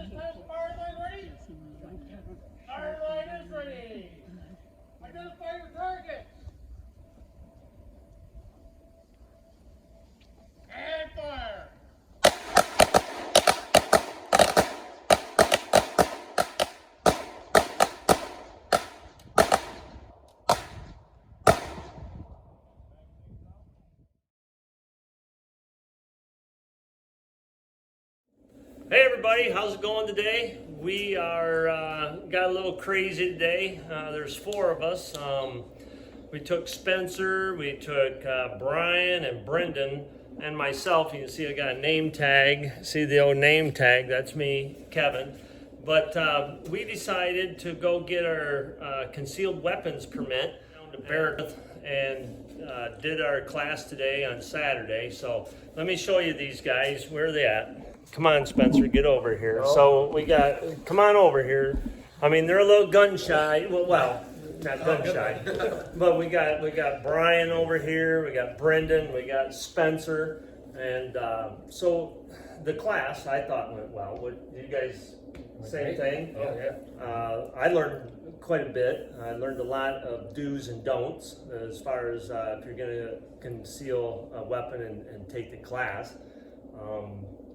Fire line ready? Fire line is ready. Identify your target. And fire. Hey everybody, how's it going today? We are got a little crazy today. There's four of us. We took Spencer, we took Brian and Brendan, and myself. You can see I got a name tag. See the old name tag? That's me, Kevin. But we decided to go get our concealed weapons permit down to Barryton and did our class today on Saturday. So let me show you these guys. Where are they at? Come on, Spencer, get over here. So we got, come on over here. I mean, they're a little gun shy. Well, not gun shy, but we got Brian over here. We got Brendan. We got Spencer, and so the class I thought went well. What you guys? Same thing. Oh yeah. I learned quite a bit. I learned a lot of do's and don'ts as far as if you're going to conceal a weapon and take the class.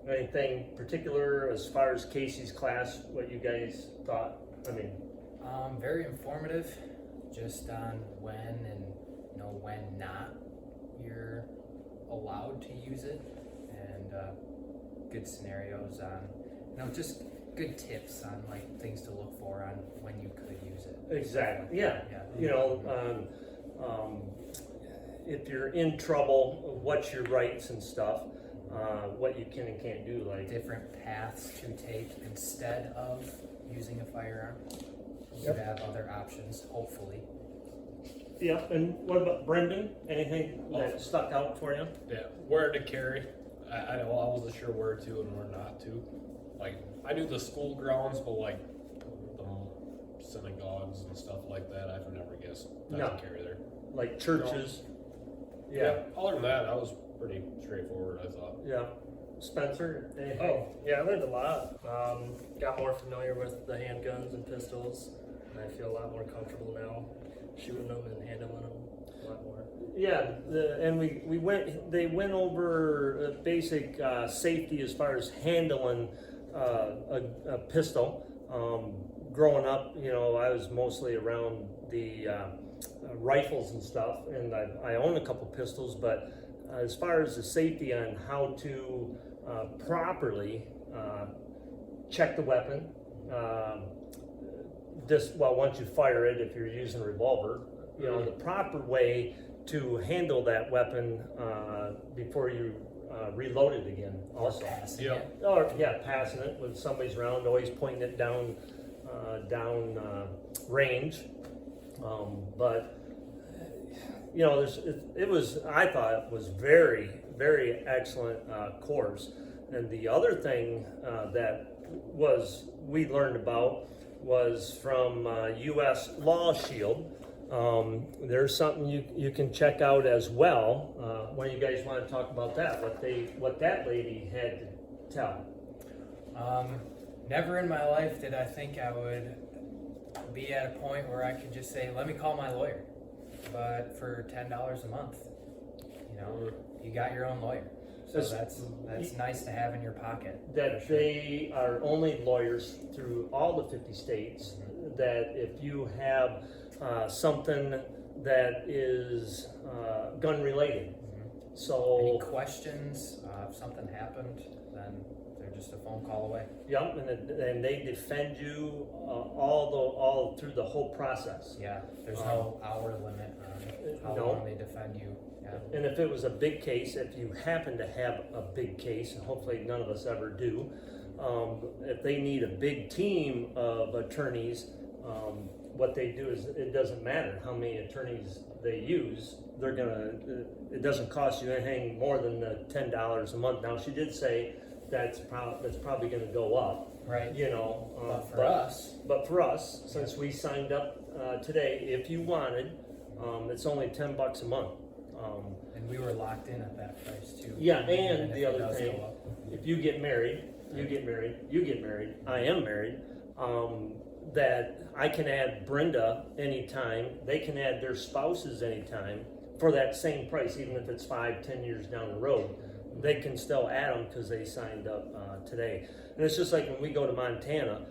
Anything particular as far as Casey's class, what you guys thought? I mean, very informative, just on when and when not you're allowed to use it, and good scenarios on just good tips on like things to look for on when you could use it. Exactly. Yeah. If you're in trouble, what's your rights and stuff. What you can and can't do, like different paths to take instead of using a firearm. You have other options, hopefully. Yeah, and what about Brendan? Anything that stuck out for you? Yeah, where to carry. I wasn't sure where to and where not to. Like, I knew the school grounds, but like the synagogues and stuff like that, I've never guessed not to carry there. Like churches. Yeah. Other than that, was pretty straightforward, I thought. Yeah. Spencer? Anything? Oh, yeah, I learned a lot. Got more familiar with the handguns and pistols, and I feel a lot more comfortable now shooting them and handling them a lot more. Yeah, and they went over basic safety as far as handling a pistol. Growing up, I was mostly around the rifles and stuff, and I own a couple pistols, but as far as the safety on how to properly check the weapon, once you fire it, if you're using a revolver, the proper way to handle that weapon before you reload it again. Also, passing it. Or passing it when somebody's around, always pointing it down range. But I thought it was very, very excellent course. And the other thing that we learned about was from U.S.LawShield. There's something you can check out as well. When you guys want to talk about that, what that lady had to tell. Never in my life did I think I would be at a point where I could just say, let me call my lawyer. But for $10 a month, you got your own lawyer. So that's nice to have in your pocket. That they are only lawyers through all the 50 states. That if you have something that is gun related, so any questions, if something happened, then they're just a phone call away. Yep, and they defend you all through the whole process. Yeah, there's no hour limit on how long they defend you. Yeah. And if it was a big case, if you happen to have a big case, and hopefully none of us ever do, if they need a big team of attorneys, what they do is it doesn't matter how many attorneys they use. It doesn't cost you anything more than the $10 a month. Now she did say that's probably going to go up, right? But for us, since we signed up today, if you wanted, it's only $10 a month. And we were locked in at that price too. Yeah, and the other thing, if you get married, you get married, I am married, that I can add Brenda anytime, they can add their spouses anytime for that same price, even if it's 5-10 years down the road. They can still add them because they signed up today. And it's just like when we go to Montana,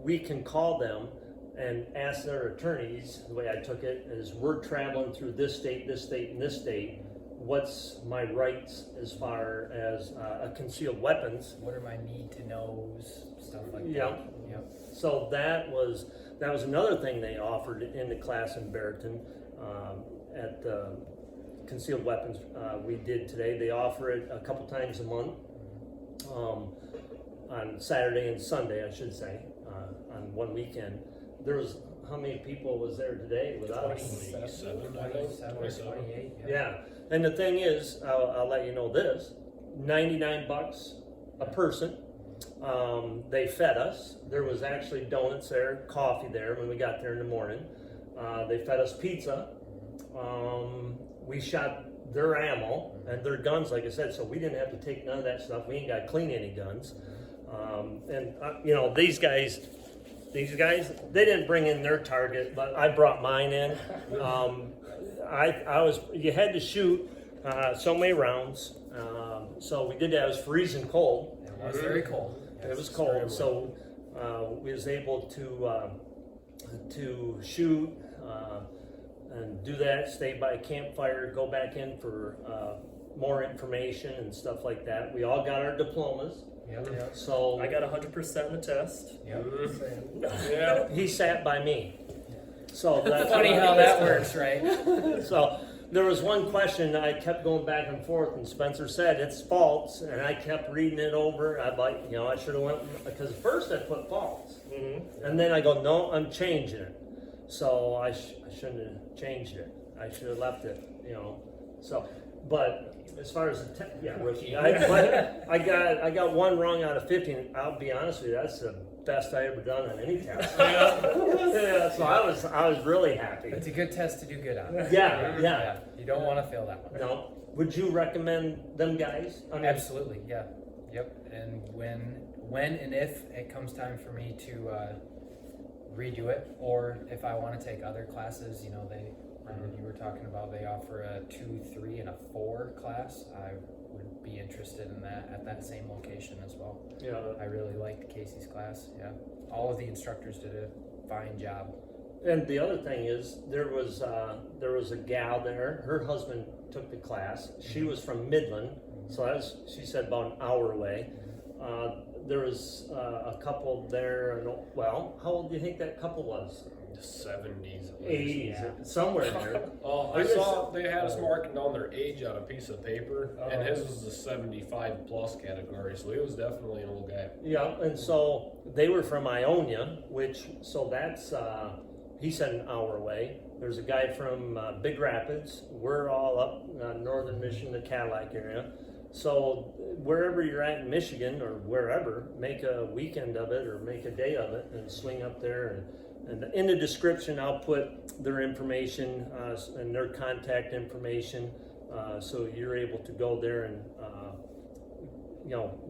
we can call them and ask their attorneys, the way I took it is, we're traveling through this state, and this state. What's my rights as far as concealed weapons? What are my need to knows, stuff like Yeah. that. Yep. So that was another thing they offered in the class in Barryton at concealed weapons we did today. They offer it a couple times a month, on Saturday and Sunday, I should say, on one weekend. There was, how many people was there today with us? 27, I think. 27, 28. Yeah, and the thing is, I'll let you know this, $99 a person. They fed us. There was actually donuts there, coffee there when we got there in the morning. They fed us pizza. We shot their ammo and their guns, like I said, so we didn't have to take none of that stuff. We ain't got to clean any guns. You know, these guys, they didn't bring in their target, but I brought mine in. You had to shoot so many rounds. So we did that. It was freezing cold. It was very cold. It was cold, so we was able to shoot and do that, stay by a campfire, go back in for more information and stuff like that. We all got our diplomas. Yep. So I got 100% in the test. Yep. Yeah. he sat by me. So that's Funny how that works, right? So there was one question I kept going back and forth, and Spencer said it's false, and I kept reading it over. I should have went, because first I put false, and then I go, no, I'm changing it. So I shouldn't have changed it. I should have left it, So, but as far as rookie, I got one wrong out of 50. And I'll be honest with you, that's the best I ever done on any test. So I was really happy. It's a good test to do good on. Yeah. You don't want to fail that one. No. Would you recommend them guys? I mean, Absolutely, yeah. Yep. And when and if it comes time for me to redo it, or if I want to take other classes, you were talking about, they offer a 2, 3, and a 4 class. I would be interested in that at that same location as well. Yeah. I really liked Casey's class. Yeah. All of the instructors did a fine job. And the other thing is, there was a gal there. Her husband took the class. She was from Midland, so she said about an hour away. There was a couple there, and how old do you think that couple was? The 70s. 80s, somewhere there. Oh, I saw they had us marking down their age on a piece of paper, and his was the 75 plus category, so he was definitely an old guy. Yeah, and so they were from Ionia, that's, he said an hour away. There's a guy from Big Rapids. We're all up northern Michigan, the Cadillac area. So wherever you're at in Michigan or wherever, make a weekend of it or make a day of it and swing up there. And in the description, I'll put their information and their contact information, so you're able to go there and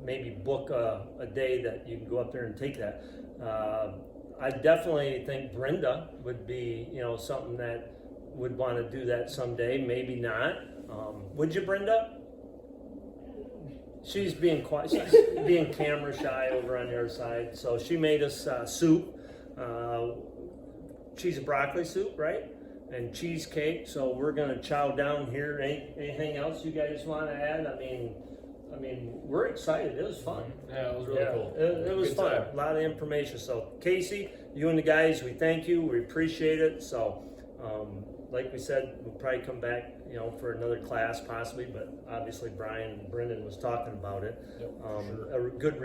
maybe book a day that you can go up there and take that. I definitely think Brenda would be something that would want to do that someday. Maybe not. Would you, Brenda? She's being quiet. She's being camera shy over on the other side. So she made us soup, cheese and broccoli soup, right? And cheesecake. So we're gonna chow down here. Anything else you guys want to add? I mean, we're excited. It was fun. Yeah, it was really cool. It was Good fun. time. A lot of information. So Casey, you and the guys, we thank you. We appreciate it. So, like we said, we'll probably come back, for another class possibly. But obviously, Brian and Brendan was talking about it. Yep, sure. A good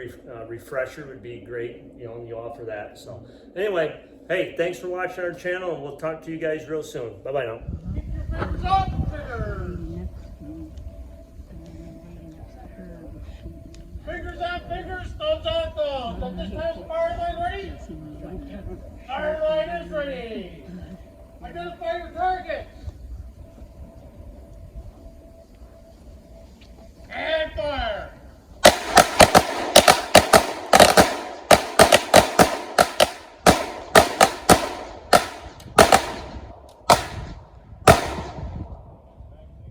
refresher would be great. And you offer that. So, anyway, hey, thanks for watching our channel, and we'll talk to you guys real soon. Bye bye now. Keep your fingers off the triggers. Fingers on fingers, thumbs on thumbs. At this time, fire line ready? Fire line is ready. Identify your target.